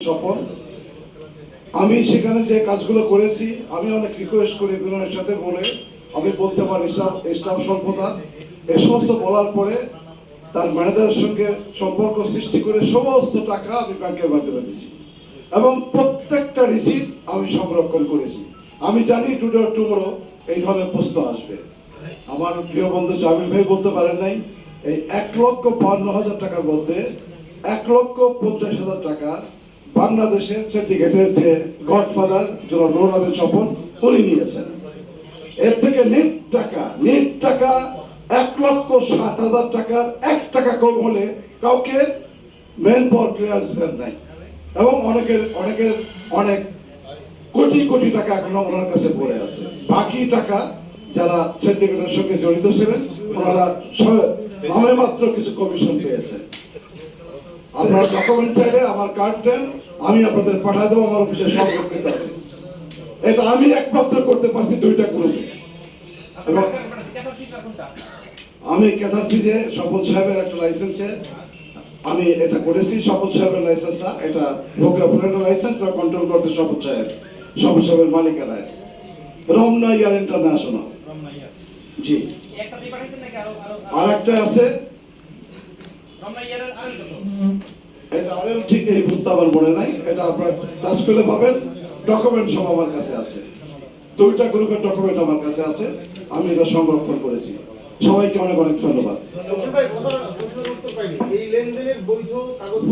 স্বপন, আমি সেখানে যে কাজগুলো করেছি আমি অনেক রিকোয়েস্ট করি বিনয়ের সাথে বলে আমি বলতে আমার স্টাফ স্বল্পতা এ সমস্ত বলার পরে তার ম্যানেজারের সঙ্গে সম্পর্ক সৃষ্টি করে সমস্ত টাকা আমি ব্যাংকের মাধ্যমে দিয়েছি এবং প্রত্যেকটা রিসিপ্ট আমি সংরক্ষণ করেছি। আমি জানি টুডে অর টুমরো এই ধরনের প্রশ্ন আসবে। আমার প্রিয় বন্ধু জামিল ভাই বলতে পারেন নাই এই 1,52,000 টাকার মধ্যে 1,50,000 টাকা বাংলাদেশের সিন্ডিকেটের যে গডফাদার জনাব নুরুল আমিন স্বপন উনি নিয়েছেন। এর থেকে নেট টাকা 1,07,000 টাকার 1 টাকা কম হলে কাউকে মেন পাওয়ার ক্লিয়ারেন্স নাই এবং অনেকের অনেক কোটি টাকা এখনো ওনার কাছে পড়ে আছে। বাকি টাকা যারা সিন্ডিকেটের সঙ্গে জড়িত ছিলেন ওনারা নামে মাত্র কিছু কমিশন পেয়েছে। আপনার ডকুমেন্ট চাইলে আমার কার্ড দেন, আমি আপনাদের পাঠিয়ে দেবো। আমার অফিসে সংরক্ষিত আছে। এটা আমি একমাত্র করতে পারছি 2টা গ্রুপে। আমি কেথারছি যে স্বপন সাহেবের একটা লাইসেন্সে আমি এটা করেছি। স্বপন সাহেবের লাইসেন্স না, এটা ভোগরাপুরের একটা লাইসেন্স বা কন্ট্রোল করতে স্বপন সাহেবের মালিকানায় রমনা ইয়ার ইন্টারন্যাশনাল। জি, আর একটা আছে এটা আরএল, ঠিক এই ভূত আমার মনে নাই। এটা আপনার টাচ পেলে পাবেন। ডকুমেন্ট সব আমার কাছে আছে। 2টা গ্রুপের ডকুমেন্ট আমার কাছে আছে, আমি এটা সংরক্ষণ করেছি। সবাইকে অনেক ধন্যবাদ।